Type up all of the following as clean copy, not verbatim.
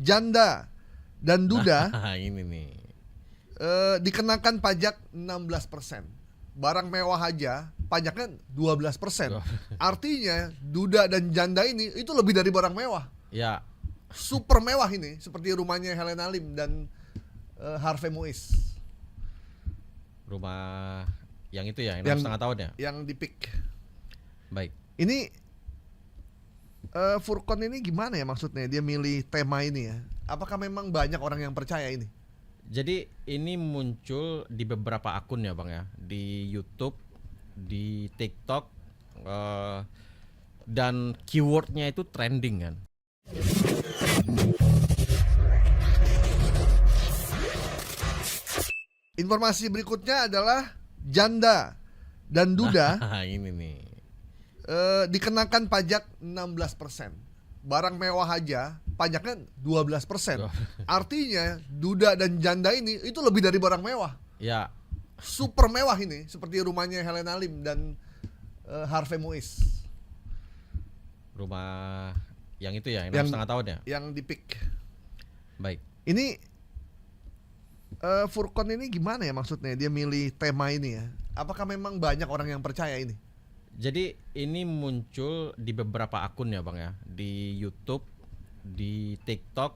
janda dan duda Nah, ini nih. dikenakan pajak 16%. Barang mewah aja pajaknya 12%. Artinya duda dan janda ini itu lebih dari barang mewah. Ya, Super mewah ini, seperti rumahnya Helena Lim dan Harvey Muiz rumah yang itu ya, yang 6,5 tahun ya. yang di PIK. Baik. Ini Furqon ini gimana ya maksudnya dia milih tema ini ya? Apakah memang banyak orang yang percaya ini? Jadi ini muncul di beberapa akun ya Bang ya, di YouTube, di TikTok, dan keywordnya itu trending kan. Informasi berikutnya adalah janda dan duda Nah, ini nih. dikenakan pajak 16%. Barang mewah aja pajaknya 12%. Artinya duda dan janda ini itu lebih dari barang mewah. Ya, Super mewah ini, seperti rumahnya Helena Lim dan Harvey Muiz rumah yang itu ya, yang 6,5 tahun ya. yang di PIK. Baik. Ini Furqon ini gimana ya maksudnya dia milih tema ini ya? Apakah memang banyak orang yang percaya ini? Jadi ini muncul di beberapa akun ya Bang ya, di YouTube, di TikTok,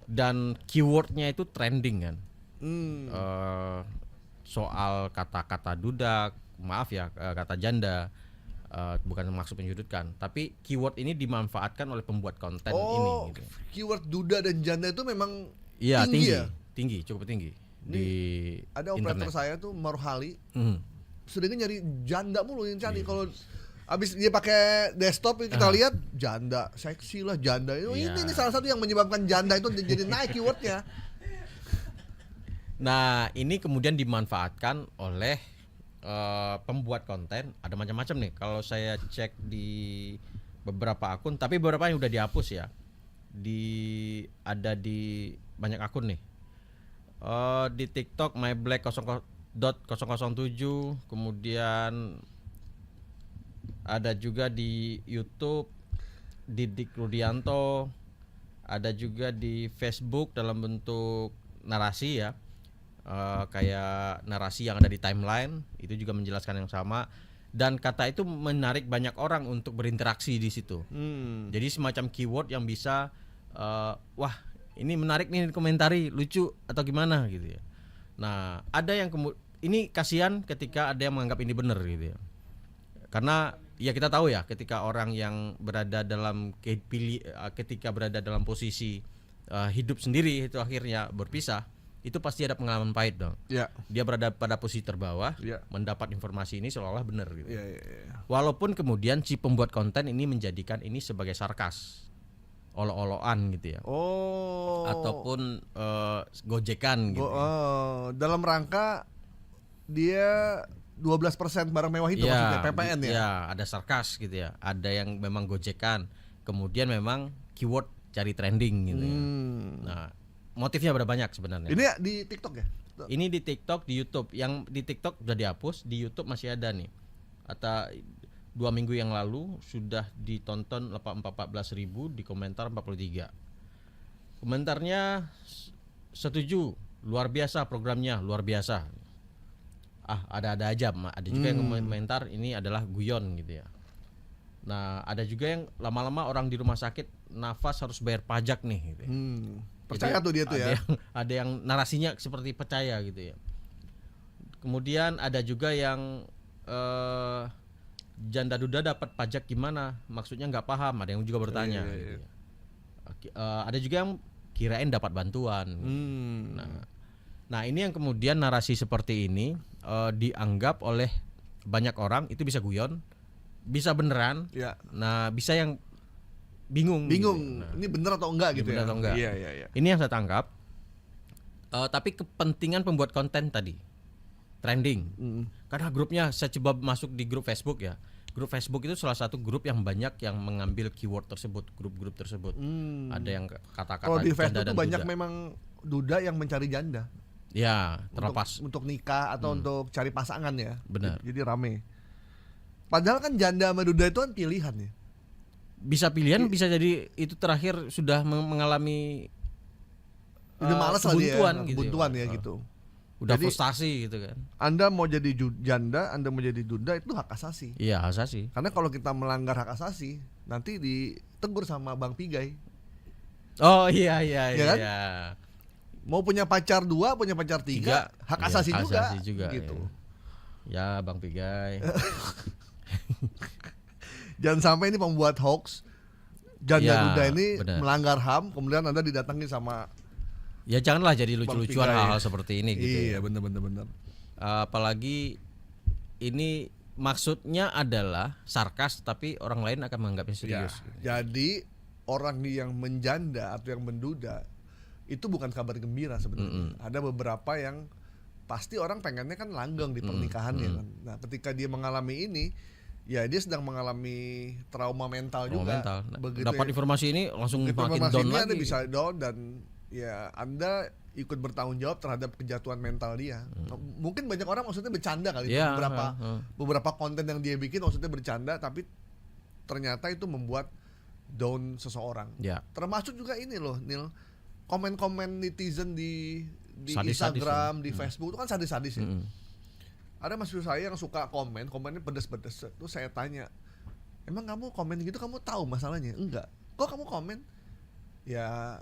dan keywordnya itu trending kan. Soal kata-kata duda, maaf ya, kata janda, bukan maksud menyudutkan, tapi keyword ini dimanfaatkan oleh pembuat konten ini. Gitu. Keyword duda dan janda itu memang Iya, tinggi ya? tinggi, cukup tinggi di Ada operator internet. saya tuh Marhali, Hmm. seringnya nyari janda mulu yang cari. Kalau abis dia pakai desktop kita lihat janda, seksi lah janda. Iya. Ini salah satu yang menyebabkan janda itu jadi naik keywordnya. Nah, ini kemudian dimanfaatkan oleh pembuat konten. Ada macam-macam nih. Kalau saya cek di beberapa akun, tapi beberapa yang udah dihapus ya. Ada di banyak akun nih. Di TikTok myblack007, kemudian ada juga di YouTube Didik Rudianto, ada juga di Facebook dalam bentuk narasi ya. Kayak narasi yang ada di timeline itu juga menjelaskan yang sama, dan kata itu menarik banyak orang untuk berinteraksi di situ. Jadi semacam keyword yang bisa wah ini menarik nih dikomentari, lucu atau gimana gitu ya. Nah ada yang ini kasihan ketika ada yang menganggap ini benar gitu ya, karena ya kita tahu ya ketika orang yang berada dalam ketika berada dalam posisi hidup sendiri itu akhirnya berpisah, itu pasti ada pengalaman pahit dong. Ya. Dia berada pada posisi terbawah, mendapat informasi ini seolah-olah benar gitu. Walaupun kemudian si pembuat konten ini menjadikan ini sebagai sarkas, olo-oloan gitu ya. Ataupun gojekan gitu. Dalam rangka dia 12% barang mewah itu maksudnya PPN ya. Ya, ada sarkas gitu ya. Ada yang memang gojekan, kemudian memang keyword cari trending gitu ya. Nah, motifnya ada banyak sebenarnya. Ini di TikTok ya? Ini di TikTok, di YouTube. Yang di TikTok udah dihapus, di YouTube masih ada nih. Atau 2 minggu yang lalu sudah ditonton 14.000, di komentar 43. Komentarnya setuju, luar biasa programnya, luar biasa. Ada aja, ada juga yang komentar ini adalah guyon gitu ya. Nah, ada juga yang lama-lama orang di rumah sakit nafas harus bayar pajak nih gitu ya. Percaya tuh dia tuh ya. Ada yang narasinya seperti percaya gitu ya. Kemudian ada juga yang janda duda dapat pajak gimana? Maksudnya nggak paham. Ada yang juga bertanya. Gitu ya. Ada juga yang kirain dapat bantuan. Nah ini yang kemudian narasi seperti ini dianggap oleh banyak orang itu bisa guyon, bisa beneran. Nah bisa yang bingung. Gitu. Ini bener atau enggak gitu ya? Atau enggak. Iya. Ini yang saya tangkap. Tapi kepentingan pembuat konten tadi trending. Karena grupnya saya coba masuk di grup Facebook ya. Grup Facebook itu salah satu grup yang banyak yang mengambil keyword tersebut, grup-grup tersebut. Ada yang kata-kata kalau di Facebook janda tuh dan banyak duda. memang duda yang mencari janda. Ya, terlepas untuk nikah atau untuk cari pasangan ya. Benar. Jadi rame. Padahal kan janda sama duda itu kan pilihan ya. bisa pilihan, bisa jadi itu terakhir sudah mengalami udah malas lah dia, kebuntuan ya gitu. Udah Jadi, frustasi gitu kan. Anda mau jadi janda, Anda mau jadi duda, itu hak asasi. Iya, hak asasi. Karena kalau kita melanggar hak asasi, nanti ditegur sama Bang Pigai. Oh iya kan? iya. Mau punya pacar 2, punya pacar 3, hak asasi hak juga, asasi juga gitu. Ya Bang Pigai. Jangan sampai ini pembuat hoax janda Ya, duda ini benar. melanggar HAM, kemudian Anda didatangi sama Ya janganlah jadi Bang lucu-lucuan Pigai. hal-hal seperti ini gitu. Iya, benar. Apalagi ini maksudnya adalah sarkas, tapi orang lain akan menganggapnya Ya, serius. jadi orang yang menjanda atau yang menduda itu bukan kabar gembira sebenarnya. Ada beberapa yang pasti orang pengennya kan langgeng di pernikahannya kan. Nah, ketika dia mengalami ini, ya dia sedang mengalami trauma mental juga. Mental. Begitu Dapat informasi ini langsung makin informasi down ini lagi. Anda bisa down dan ya Anda ikut bertanggung jawab terhadap kejatuhan mental dia. Mungkin banyak orang maksudnya bercanda kali itu, Ya, beberapa konten yang dia bikin maksudnya bercanda, tapi ternyata itu membuat down seseorang. Ya. Termasuk juga ini loh, Nil, komen-komen netizen di Sadis-sadis Instagram, di Facebook itu kan sadis-sadis ya. Mm-mm. Ada mahasiswa saya yang suka komennya pedes-pedes. Terus saya tanya, emang kamu komen gitu kamu tahu masalahnya? Enggak. Kok kamu komen? Ya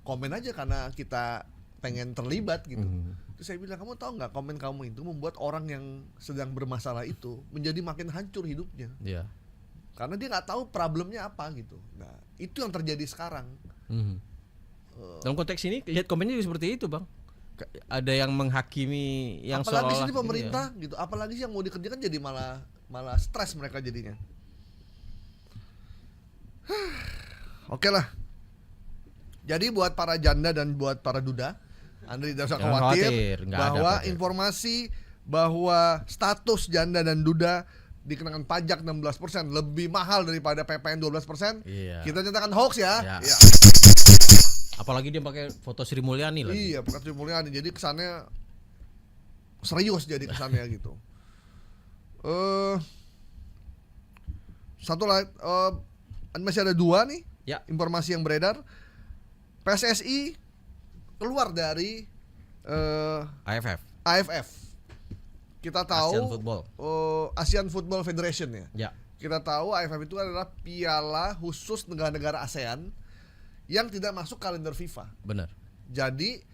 komen aja karena kita pengen terlibat gitu. Terus saya bilang, kamu tahu nggak komen kamu itu membuat orang yang sedang bermasalah itu menjadi makin hancur hidupnya. Ya. Karena dia nggak tahu problemnya apa gitu. Nah itu yang terjadi sekarang. Dalam konteks ini lihat komennya juga seperti itu, Bang. Ada yang menghakimi yang Apalagi seolah-olah sini pemerintah gitu. Apalagi sih yang mau dikerjakan jadi malah stres mereka jadinya. Oke lah. Jadi buat para janda dan buat para duda, Anda tidak usah Jangan khawatir nggak ada bahwa khawatir. informasi bahwa status janda dan duda dikenakan pajak 16% lebih mahal daripada PPN 12%. Iya. Kita nyatakan hoax ya. Ya. Iya. Apalagi dia pakai foto Sri Mulyani lagi. Iya, Pak Sri Mulyani. Jadi kesannya serius jadi kesannya gitu. Satu lagi, masih ada 2 nih Ya. informasi yang beredar. PSSI keluar dari AFF. Kita tahu Asian Football. Asian Football Federation ya. Ya. Kita tahu AFF itu adalah piala khusus negara-negara ASEAN yang tidak masuk kalender FIFA. Benar. Jadi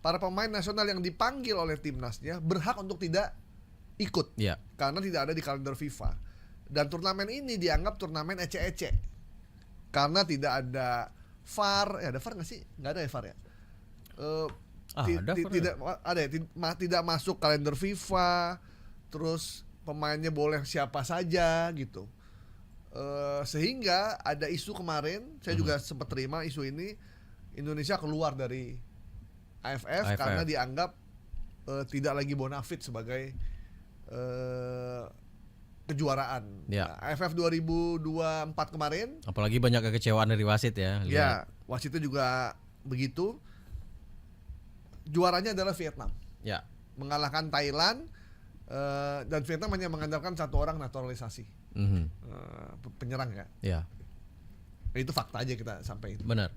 para pemain nasional yang dipanggil oleh timnasnya berhak untuk tidak ikut Ya. karena tidak ada di kalender FIFA. Dan turnamen ini dianggap turnamen ece-ece karena tidak ada VAR. Ya ada VAR nggak sih? Nggak ada ya VAR ya. Ada VAR Tidak ada ya, tidak masuk kalender FIFA. Terus pemainnya boleh siapa saja gitu. Sehingga ada isu kemarin, saya juga sempat terima isu ini, Indonesia keluar dari AFF karena dianggap tidak lagi bonafit sebagai kejuaraan. Ya. Nah, AFF 2024 kemarin, Apalagi banyak kekecewaan dari wasit ya. ya wasitnya juga begitu. Juaranya adalah Vietnam, Ya. mengalahkan Thailand, dan Vietnam hanya mengandalkan 1 orang naturalisasi. Penyerang ya. Ya. Itu fakta aja kita sampaikan. Benar.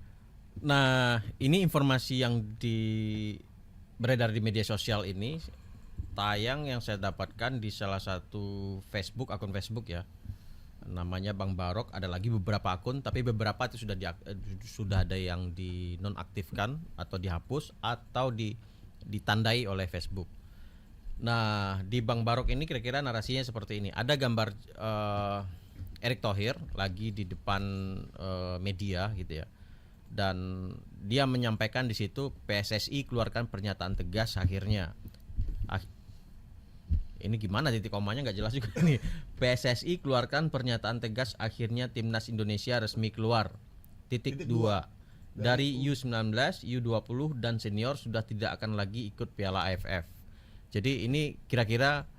Nah, ini informasi yang beredar di media sosial ini tayang yang saya dapatkan di salah satu akun Facebook ya. Namanya Bang Barok. Ada lagi beberapa akun, tapi beberapa itu sudah ada yang dinonaktifkan atau dihapus atau ditandai oleh Facebook. Nah, di Bang Barok ini kira-kira narasinya seperti ini. Ada gambar Erick Thohir lagi di depan media gitu ya. Dan dia menyampaikan di situ PSSI keluarkan pernyataan tegas akhirnya. Ini gimana titik komanya nggak jelas juga nih. PSSI keluarkan pernyataan tegas akhirnya timnas Indonesia resmi keluar. Titik 2. Dari U19, U20 dan senior sudah tidak akan lagi ikut Piala AFF. Jadi ini kira-kira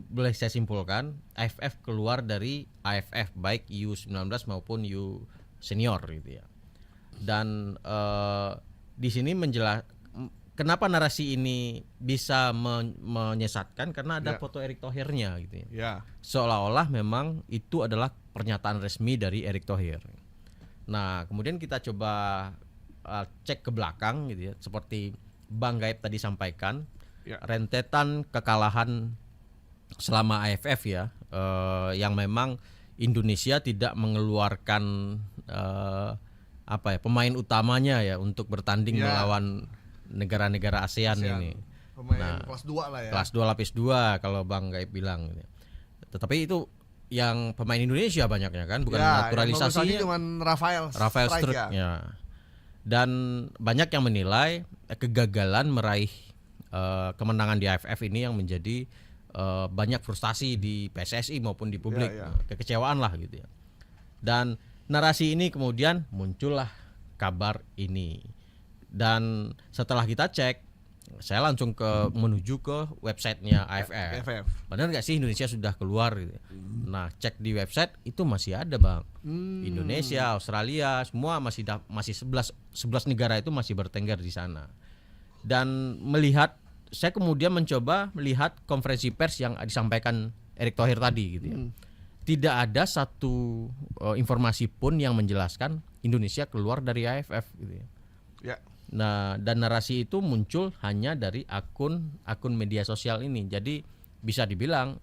boleh saya simpulkan AFF keluar dari AFF baik U19 maupun U senior gitu ya. Dan di sini kenapa narasi ini bisa menyesatkan karena ada Ya. foto Erick Thohir-nya gitu ya. Ya. Seolah-olah memang itu adalah pernyataan resmi dari Erick Thohir. Nah, kemudian kita coba cek ke belakang gitu ya, seperti Bang Gaib tadi sampaikan, Ya. rentetan kekalahan selama AFF ya, yang memang Indonesia tidak mengeluarkan pemain utamanya ya untuk bertanding Ya. melawan negara-negara ASEAN ini. Pemain kelas 2 lah ya. Kelas 2 lapis 2 kalau Bang Gaib bilang. Tetapi itu yang pemain Indonesia banyaknya kan, bukan naturalisasinya. Cuma Rafael Struik ya. Dan banyak yang menilai kegagalan meraih kemenangan di AFF ini yang menjadi banyak frustasi di PSSI maupun di publik, kekecewaan lah gitu ya. Dan narasi ini kemudian muncullah kabar ini. Dan setelah kita cek, saya langsung menuju ke websitenya AFF. Benar nggak sih Indonesia sudah keluar gitu. Nah, cek di website itu masih ada, Bang. Indonesia, Australia, semua masih 11 negara itu masih bertengger di sana. Dan saya kemudian mencoba melihat konferensi pers yang disampaikan Erick Thohir tadi gitu ya. Tidak ada satu informasi pun yang menjelaskan Indonesia keluar dari AFF gitu ya. Ya. Nah, dan narasi itu muncul hanya dari akun media sosial ini. Jadi bisa dibilang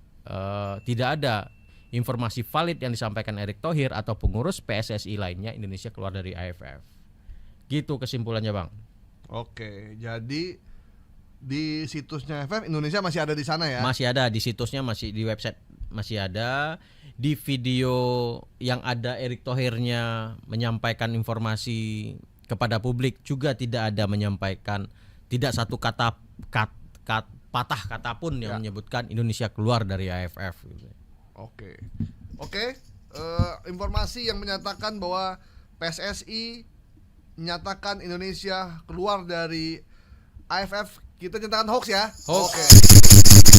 tidak ada informasi valid yang disampaikan Erick Thohir atau pengurus PSSI lainnya Indonesia keluar dari AFF. Gitu kesimpulannya, Bang. Oke, jadi di situsnya AFF Indonesia masih ada di sana ya? Masih ada di situsnya, masih di website masih ada. Di video yang ada Erick Thohir-nya menyampaikan informasi kepada publik juga tidak ada menyampaikan, tidak satu patah kata pun yang menyebutkan Indonesia keluar dari AFF. Oke. Informasi yang menyatakan bahwa PSSI menyatakan Indonesia keluar dari AFF kita nyatakan hoax ya. Hoax. Oke.